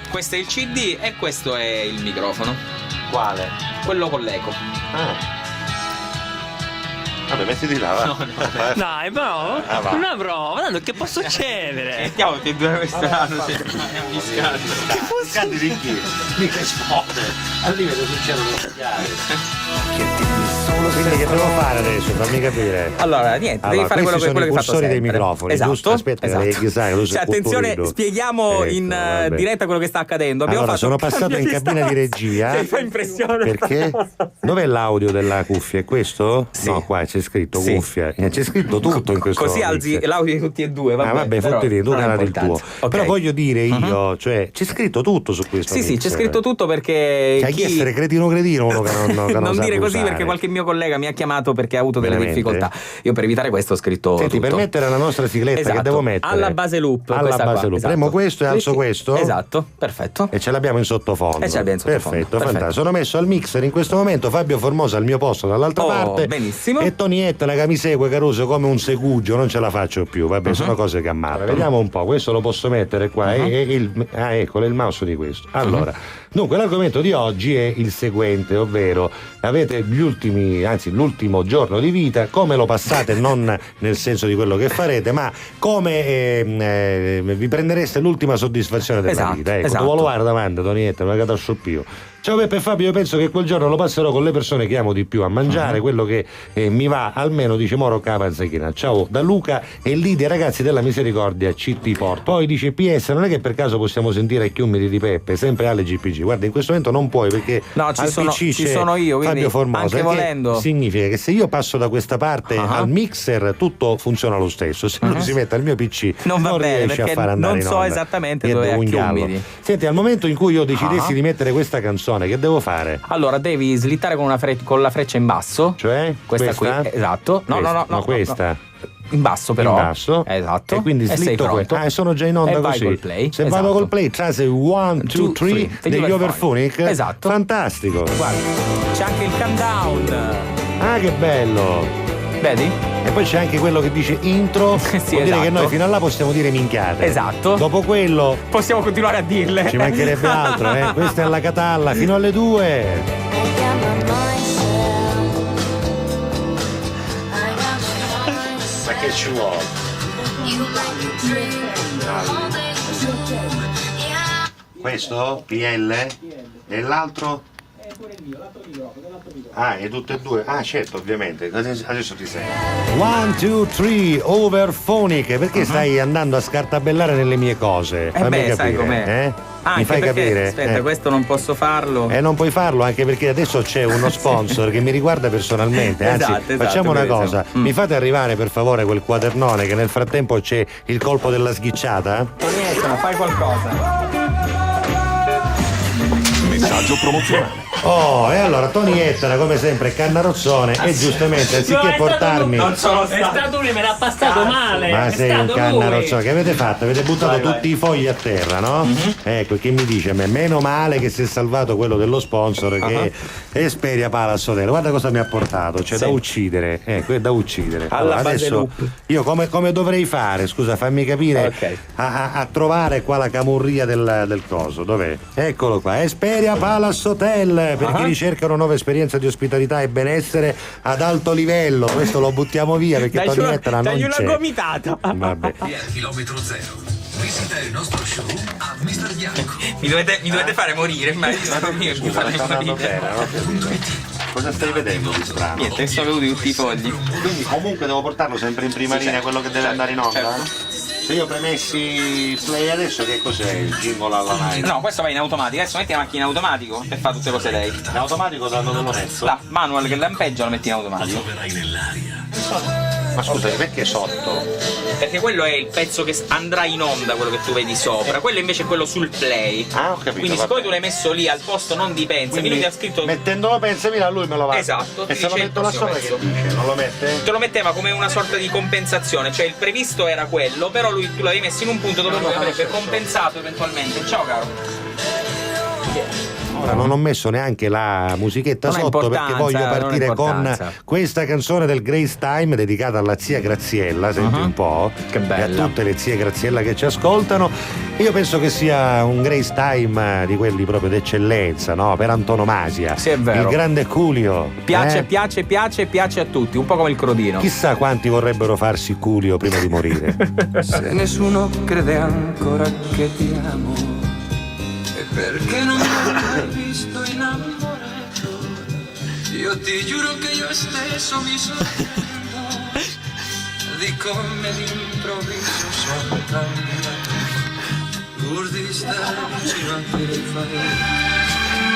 Questo è il CD e questo è il microfono. Quale? Quello con l'eco. Ah. Vabbè, mettiti là, va. No. Dai, però, una prova, tanto che può succedere? Mettiamo che due quest'anno c'è un discarico. Che può Scandi di chi? Mica esplode. A lì vedo succedono quindi che devo fare adesso? Fammi capire. Allora, niente, devi fare quello che hai fatto cursori sempre. dei microfoni, esatto, giusto? Aspetta, esatto. Cioè, attenzione, spieghiamo in diretta quello che sta accadendo. Abbiamo allora, sono passato in cabina di regia. Che fa impressione. Perché? Dov'è l'audio della cuffia? È questo? Sì. No, qua c'è scritto cuffia. C'è scritto tutto in questo. Così alzi l'audio di tutti e due. Vabbè, fottiti, tu canali il tuo. Okay. Però voglio dire io, cioè, c'è scritto tutto su questo. Sì, c'è scritto tutto perché. Cioè, chi essere cretino uno che non dire sa così usare. perché qualche mio collega mi ha chiamato perché ha avuto delle Veramente? difficoltà. Io per evitare questo ho scritto. Senti, tutto. per mettere la nostra sigletta esatto. che devo mettere? Alla base loop. Alla base loop. Esatto. Premo questo e alzo questo? Esatto, perfetto. E ce l'abbiamo in sottofondo. Perfetto, fantastico. Sono messo al mixer in questo momento, Fabio Formosa al mio posto dall'altra parte. Benissimo. E Tonietta che mi segue Caruso come un segugio, non ce la faccio più. Vabbè, sono cose che ammalano. Vediamo un po', questo lo posso mettere qua. Eccolo, il mouse di questo. Allora, dunque l'argomento di oggi è il seguente, ovvero avete l'ultimo giorno di vita, come lo passate, non nel senso di quello che farete, ma come vi prendereste l'ultima soddisfazione della vita. Ecco, tu vuoi guardare davanti, Tonietta, non è che scioppiù. Ciao Peppe e Fabio, io penso che quel giorno lo passerò con le persone che amo di più a mangiare, quello che mi va almeno, dice Moro Capanzachina. Ciao da Luca e Lidia, ragazzi della Misericordia, CT Porto. Poi dice PS, non è che per caso possiamo sentire i chiumiti di Peppe, sempre alle GPG. Guarda, in questo momento non puoi perché ci sono io, quindi Fabio Formosa, anche volendo. Significa che se io passo da questa parte al mixer tutto funziona lo stesso, se lui si mette al mio PC non va bene, riesce a fare andare non in so onda. esattamente dove chiumiti. Senti, al momento in cui io decidessi di mettere questa canzone, che devo fare? Allora devi slittare con la freccia in basso. Cioè? Questa qui, esatto. No, questa. In basso però. In basso. Esatto. E quindi slitto questo. Sono già in onda e così. Vai col play. Se vado col play, trase 1, 2, 3 degli Overphonic. Esatto. Fantastico. Guarda, c'è anche il countdown. Ah, che bello. Vedi? E poi c'è anche quello che dice intro. Vuol dire che noi fino a là possiamo dire minchiate. Esatto. Dopo quello possiamo continuare a dirle. Ci mancherebbe altro, eh. Questa è la Catalla fino alle 2. Ma che ci vuole? Questo? PL? E l'altro? E tutte e due? Certo, ovviamente. Adesso ti sei. 1, 2, 3, Overphonic. Perché stai andando a scartabellare nelle mie cose? Fammi capire, sai com'è. Mi fai capire? Aspetta, questo non posso farlo. Non puoi farlo anche perché adesso c'è uno sponsor che mi riguarda personalmente. Anzi, facciamo una cosa. Mi fate arrivare per favore quel quadernone che nel frattempo c'è il colpo della sghicciata? Tonietta, fai qualcosa. Messaggio promozionale. E allora Tonietta, come sempre, cannarozzone e giustamente anziché portarmi. È stato lui, me l'ha passato male. Ma sei un cannarozzone, che avete fatto? Avete buttato tutti i fogli a terra, no? Ecco, che mi dice a me? Meno male che si è salvato quello dello sponsor che è Esperia Palazzo Hotel. Guarda cosa mi ha portato, da uccidere. Ecco, è da uccidere. Allora, adesso io come dovrei fare? Scusa, fammi capire. A trovare qua la camurria del coso. Dov'è? Eccolo qua, Esperia Palazzo Hotel. Perché ricercano nuove esperienze di ospitalità e benessere ad alto livello. Questo lo buttiamo via perché Tonietta non dagli c'è. una gomitata. Vabbè. Chilometro zero. Visita il nostro show a Mister Bianco. Mi dovete fare morire, ma io fare morire. Cosa stai vedendo di strano? Niente, sono venuti tutti i fogli. Quindi comunque devo portarlo sempre in prima linea quello che deve andare in onda? Se io premessi play adesso, che cos'è il jingle alla line? No, questo va in automatico, adesso metti la macchina in automatico e fa tutte cose lei. In automatico da dove lo metto? La manual che lampeggia lo metti in automatico. Ma scusami, perché sotto? Perché quello è il pezzo che andrà in onda, quello che tu vedi sopra. Quello invece è quello sul play. Ho capito. Quindi siccome tu l'hai messo lì al posto non di Pensami, lui ti ha scritto. Mettendolo Pensami là lui me lo va. Esatto. E se lo metto là sopra che dice? Non lo mette? Te lo metteva come una sorta di compensazione, cioè il previsto era quello, però tu l'avevi messo in un punto dove lui avrebbe compensato eventualmente. Ciao caro. Ora non ho messo neanche la musichetta Non ha sotto perché importanza, voglio non ha partire con importanza. questa canzone del Grace Time dedicata alla zia Graziella, senti un po', Che e a bella. tutte le zie Graziella che ci ascoltano. Io penso che sia un Grace Time di quelli proprio d'eccellenza, no? Per antonomasia. Sì, è vero. Il grande Culio. Piace a tutti, un po' come il crodino. Chissà quanti vorrebbero farsi Culio prima di morire. Se nessuno crede ancora che ti amo, e perché non mi hai mai visto innamorato, io ti giuro che io stesso mi sorprendo di come d'improvviso sono cambiato, pur di stare vicino a te fai.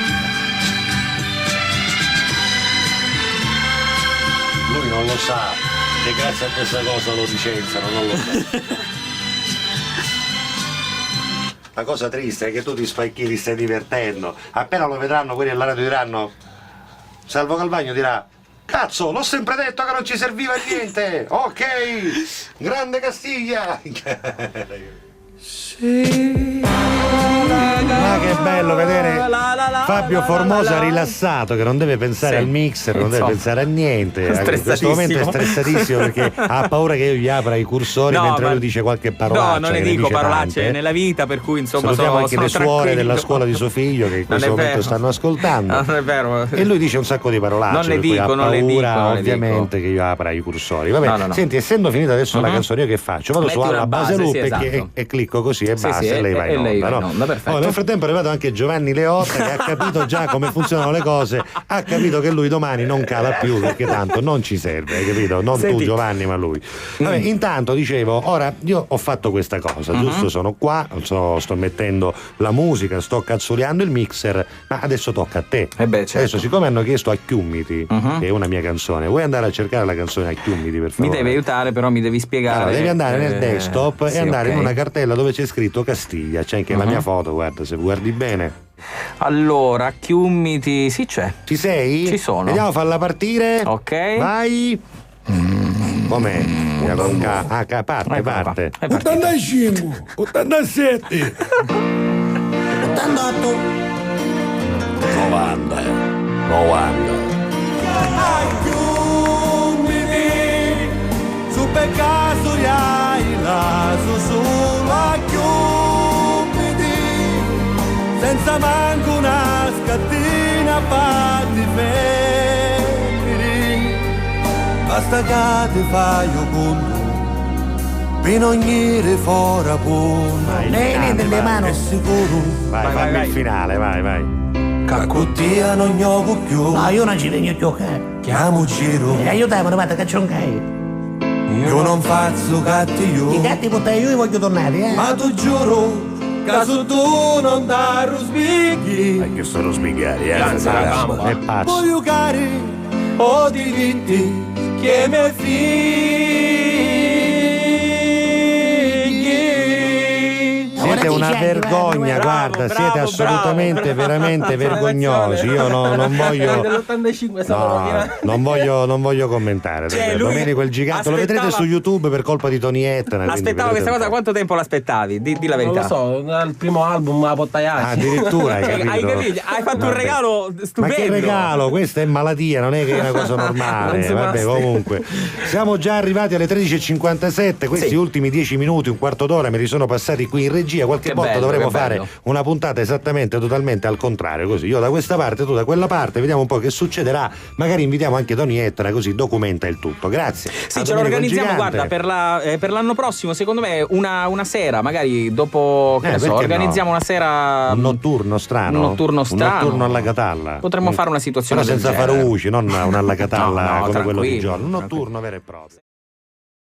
Lui non lo sa che grazie a questa cosa lo licenziano, non lo sa. La cosa triste è che tu ti spacchi, li stai divertendo. Appena lo vedranno quelli alla radio diranno, Salvo Calvagno dirà: cazzo, l'ho sempre detto che non ci serviva a niente. Ok, grande Castiglia. Ma che bello vedere Fabio Formosa rilassato, che non deve pensare Sì. al mixer, non deve Insomma, pensare a niente. In questo stressatissimo. momento è stressatissimo perché ha paura che io gli apra i cursori No, mentre ma- lui dice qualche parolaccia. No, non ne che dico dice parolacce tante. nella vita, per cui insomma Salutiamo anche sono le suore tranquillo. della scuola di suo figlio che in Non questo è momento vero. stanno ascoltando. Non è vero. E lui dice un sacco di parolacce, Non le per cui dico, ha non le paura dico, non le ovviamente che io apra i cursori. Vabbè, No, no, no. senti, essendo finita adesso la canzone, io che faccio? Vado Metti su una alla base, base loop sì, esatto. e clicco così e Sì, basta, sì, e lei va in e lei onda, va in no? onda, perfetto. Nel frattempo è arrivato anche Giovanni Leotta che ha capito già come funzionano le cose, ha capito che lui domani non cala più perché tanto non ci serve, hai capito? Non tu Senti. Giovanni, ma lui. Vabbè, intanto dicevo, ora io ho fatto questa cosa, giusto? Sono qua, sto mettendo la musica, sto cazzoleando il mixer, ma adesso tocca a te. Eh beh, certo. Adesso, siccome hanno chiesto Acchiummiti, che è una mia canzone, vuoi andare a cercare la canzone Acchiummiti, per Mi favore? devi aiutare, però mi devi spiegare. Allora, devi andare nel desktop sì, e andare ok. in una cartella dove c'è scritto Castiglia, c'è anche la mia foto, guarda, se guardi bene. Allora, Chiummiti, sì c'è. Ci sei? Ci sono. Vediamo, falla partire. Ok. Vai. Com'è? Con parte, Eccola qua. parte. È partito. 85, 87, 88. 90. 90. su per caso hai la solo acchiummiti, senza manco una scattina fatti fermi, basta che ti fai un conto, per ogni fuori punto, niente, le mani. è sicuro, Vai, Vai, fammi vai. il finale, vai. che cottia non gioco più, No, io non ci vengo a giocare. chiamo giro, Aiutami, guarda che c'è un gai. io non faccio I cattivo. gatti portai io voglio tornare, eh. Ma tu giuro, caso tu non darlo spighi, Che sono sbigari, È pazzo. voglio cari o diritti che mi figli. Siete una vergogna, guarda, bravo, siete assolutamente, bravo. veramente vergognosi. Io non voglio. dell'85 No, non voglio commentare. Cioè, lui Domenico il gigante, lo vedrete aspettava- su YouTube per colpa di Tony Etna. quindi Aspettavo vedrete questa un cosa, po'. quanto tempo l'aspettavi? Di la Non verità. lo so, dal primo album a Pottaiacci. Addirittura hai Cioè, capito? hai capito? Hai fatto un Vabbè. regalo Ma stupendo. che regalo? Questa è malattia, non è che è una cosa Non normale. si Vabbè, basti. comunque. Siamo già arrivati alle 13.57. Questi Sì. ultimi 10 minuti, un quarto d'ora me li sono passati qui in regia. Qualche Che volta bello, dovremo che fare bello. una puntata esattamente, totalmente al contrario. Così io da questa parte, tu da quella parte, vediamo un po' che succederà. Magari invitiamo anche Tony Etna, così documenta il tutto. Grazie. Sì, A ce lo Domenico il organizziamo, Gigante. guarda, per l'anno prossimo, secondo me, una sera, magari dopo, che ne so, perché organizziamo no? una sera. Un notturno strano. Un notturno strano. Un notturno alla Catalla. Potremmo fare una situazione Però senza del genere. faruci, non una alla Catalla No, come quello di tranquillo, giorno. Un tranquillo. notturno vero e proprio.